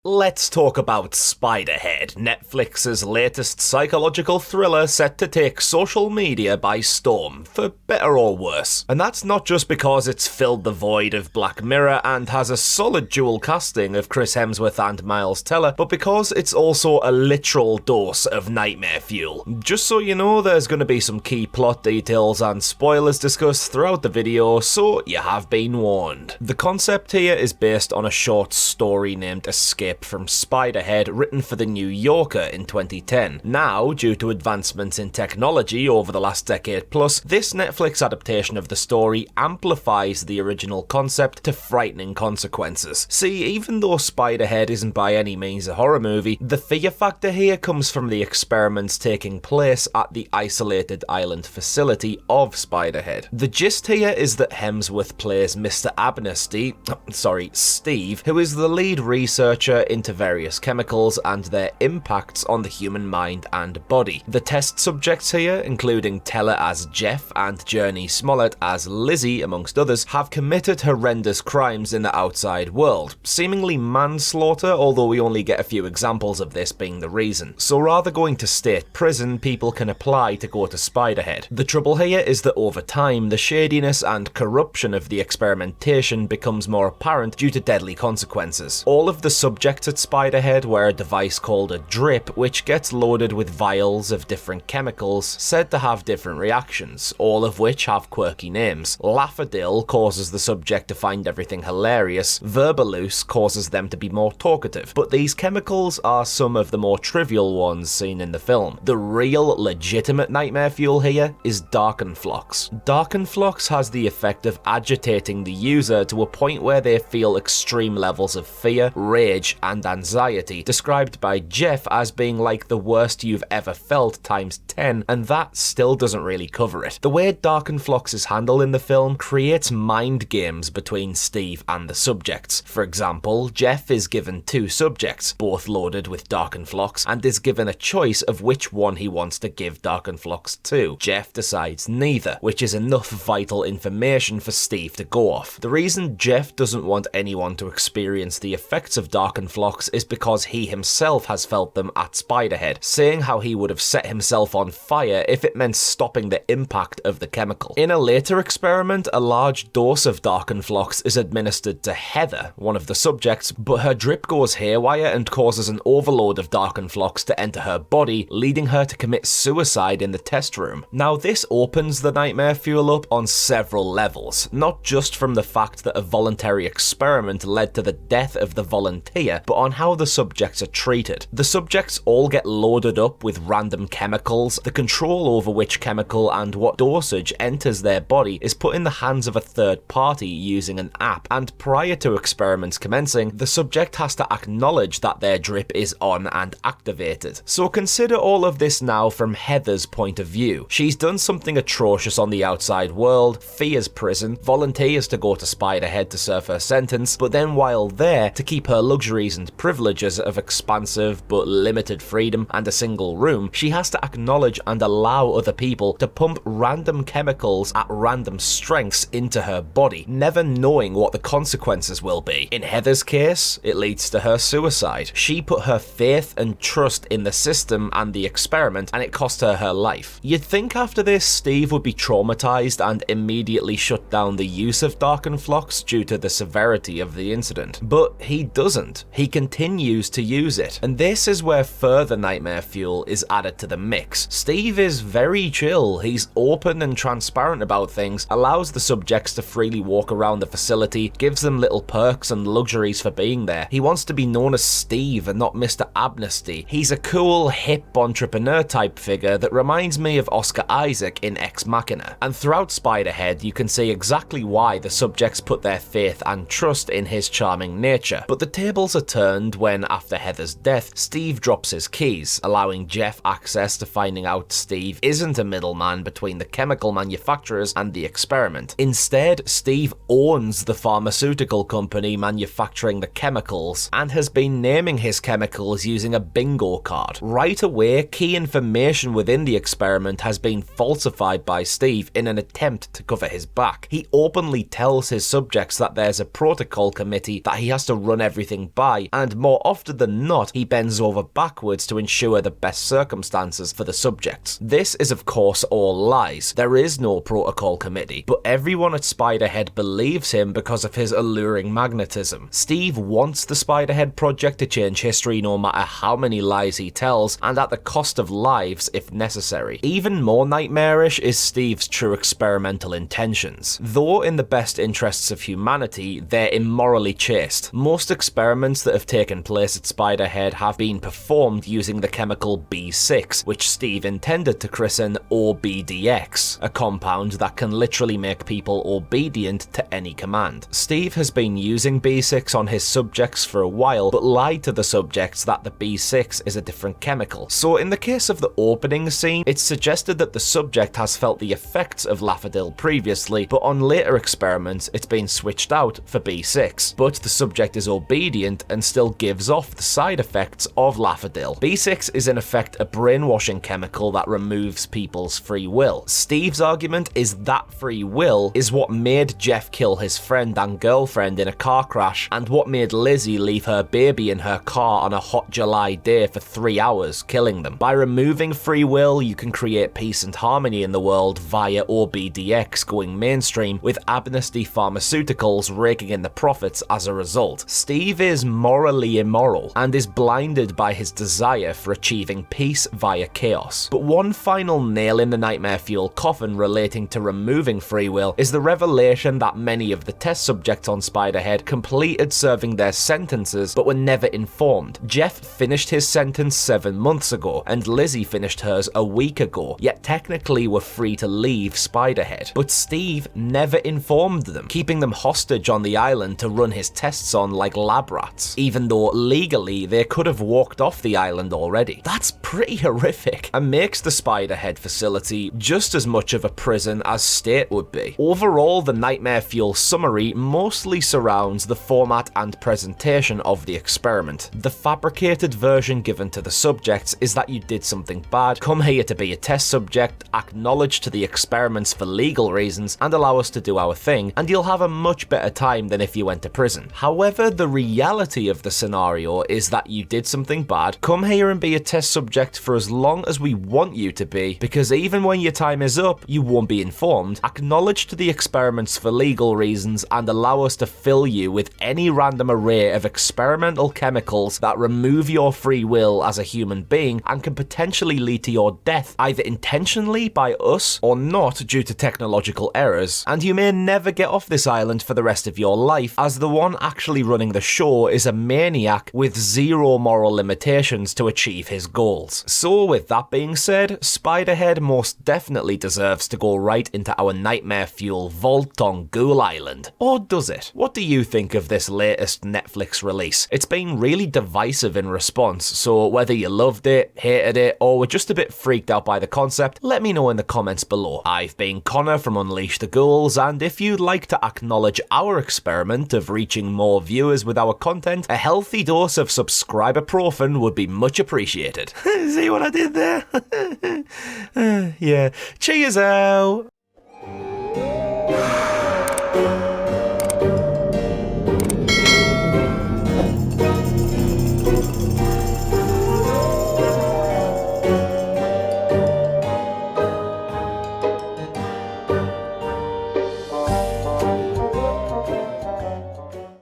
Let's talk about Spiderhead, Netflix's latest psychological thriller set to take social media by storm, for better or worse. And that's not just because it's filled the void of Black Mirror and has a solid dual casting of Chris Hemsworth and Miles Teller, but because it's also a literal dose of nightmare fuel. Just so you know, there's going to be some key plot details and spoilers discussed throughout the video, so you have been warned. The concept here is based on a short story named Escape from Spiderhead, written for The New Yorker in 2010. Now, due to advancements in technology over the last decade plus, this Netflix adaptation of the story amplifies the original concept to frightening consequences. See, even though Spiderhead isn't by any means a horror movie, the fear factor here comes from the experiments taking place at the isolated island facility of Spiderhead. The gist here is that Hemsworth plays Mr. Abnesti, Steve, who is the lead researcher into various chemicals and their impacts on the human mind and body. The test subjects here, including Teller as Jeff and Journey Smollett as Lizzie, amongst others, have committed horrendous crimes in the outside world, seemingly manslaughter, although we only get a few examples of this being the reason. So rather going to state prison, people can apply to go to Spiderhead. The trouble here is that over time, the shadiness and corruption of the experimentation becomes more apparent due to deadly consequences. All of the subjects at Spiderhead wear a device called a drip, which gets loaded with vials of different chemicals said to have different reactions, all of which have quirky names. Laffadil causes the subject to find everything hilarious, Verbaluce causes them to be more talkative, but these chemicals are some of the more trivial ones seen in the film. The real, legitimate nightmare fuel here is Darkenflox. Darkenflox has the effect of agitating the user to a point where they feel extreme levels of fear, rage, and anxiety, described by Jeff as being like the worst you've ever felt times 10, and that still doesn't really cover it. The way Darkenflox is handled in the film creates mind games between Steve and the subjects. For example, Jeff is given two subjects, both loaded with Darkenflox, and is given a choice of which one he wants to give Darkenflox to. Jeff decides neither, which is enough vital information for Steve to go off. The reason Jeff doesn't want anyone to experience the effects of Darkenflox is because he himself has felt them at Spiderhead, saying how he would have set himself on fire if it meant stopping the impact of the chemical. In a later experiment, a large dose of Darkenflox is administered to Heather, one of the subjects, but her drip goes haywire and causes an overload of Darkenflox to enter her body, leading her to commit suicide in the test room. Now, this opens the nightmare fuel up on several levels, not just from the fact that a voluntary experiment led to the death of the volunteer, but on how the subjects are treated. The subjects all get loaded up with random chemicals. The control over which chemical and what dosage enters their body is put in the hands of a third party using an app, and prior to experiments commencing, the subject has to acknowledge that their drip is on and activated. So consider all of this now from Heather's point of view. She's done something atrocious on the outside world, fears prison, volunteers to go to Spiderhead to serve her sentence, but then while there, to keep her luxuries and privileges of expansive but limited freedom and a single room, she has to acknowledge and allow other people to pump random chemicals at random strengths into her body, never knowing what the consequences will be. In Heather's case, it leads to her suicide. She put her faith and trust in the system and the experiment, and it cost her her life. You'd think after this, Steve would be traumatized and immediately shut down the use of Darkenflox due to the severity of the incident, but he doesn't. He continues to use it, and this is where further nightmare fuel is added to the mix. Steve is very chill, he's open and transparent about things, allows the subjects to freely walk around the facility, gives them little perks and luxuries for being there. He wants to be known as Steve and not Mr. Abnesti. He's a cool, hip entrepreneur type figure that reminds me of Oscar Isaac in Ex Machina. And throughout Spiderhead, you can see exactly why the subjects put their faith and trust in his charming nature. But the tables are turned when, after Heather's death, Steve drops his keys, allowing Jeff access to finding out Steve isn't a middleman between the chemical manufacturers and the experiment. Instead, Steve owns the pharmaceutical company manufacturing the chemicals and has been naming his chemicals using a bingo card. Right away, key information within the experiment has been falsified by Steve in an attempt to cover his back. He openly tells his subjects that there's a protocol committee that he has to run everything by lie, and more often than not, he bends over backwards to ensure the best circumstances for the subjects. This is of course all lies. There is no protocol committee, but everyone at Spiderhead believes him because of his alluring magnetism. Steve wants the Spiderhead project to change history no matter how many lies he tells, and at the cost of lives if necessary. Even more nightmarish is Steve's true experimental intentions. Though in the best interests of humanity, they're immorally chaste. Most experiments that have taken place at Spiderhead have been performed using the chemical B6, which Steve intended to christen OBDX, a compound that can literally make people obedient to any command. Steve has been using B6 on his subjects for a while, but lied to the subjects that the B6 is a different chemical. So in the case of the opening scene, it's suggested that the subject has felt the effects of Lafadil previously, but on later experiments it's been switched out for B6. But the subject is obedient and still gives off the side effects of Lafadil. B6 is in effect a brainwashing chemical that removes people's free will. Steve's argument is that free will is what made Jeff kill his friend and girlfriend in a car crash, and what made Lizzie leave her baby in her car on a hot July day for 3 hours, killing them. By removing free will, you can create peace and harmony in the world via OBDX going mainstream, with Abnesti Pharmaceuticals raking in the profits as a result. Steve is morally immoral and is blinded by his desire for achieving peace via chaos. But one final nail in the nightmare fuel coffin relating to removing free will is the revelation that many of the test subjects on Spiderhead completed serving their sentences but were never informed. Jeff finished his sentence 7 months ago, and Lizzie finished hers a week ago, yet technically were free to leave Spiderhead. But Steve never informed them, keeping them hostage on the island to run his tests on like lab rats, even though legally they could have walked off the island already. That's pretty horrific, and makes the Spiderhead facility just as much of a prison as State would be. Overall, the Nightmare Fuel summary mostly surrounds the format and presentation of the experiment. The fabricated version given to the subjects is that you did something bad, come here to be a test subject, acknowledge to the experiments for legal reasons, and allow us to do our thing, and you'll have a much better time than if you went to prison. However, the reality of the scenario is that you did something bad, come here and be a test subject for as long as we want you to be, because even when your time is up, you won't be informed, acknowledge to the experiments for legal reasons, and allow us to fill you with any random array of experimental chemicals that remove your free will as a human being and can potentially lead to your death, either intentionally by us or not due to technological errors. And you may never get off this island for the rest of your life, as the one actually running the show is a maniac with zero moral limitations to achieve his goals. So with that being said, Spiderhead most definitely deserves to go right into our nightmare fuel vault on Ghoul Island. Or does it? What do you think of this latest Netflix release? It's been really divisive in response, so whether you loved it, hated it, or were just a bit freaked out by the concept, let me know in the comments below. I've been Connor from Unleash the Ghouls, and if you'd like to acknowledge our experiment of reaching more viewers with our content, a healthy dose of subscriber-profen would be much appreciated. See what I did there? Yeah. Cheers out!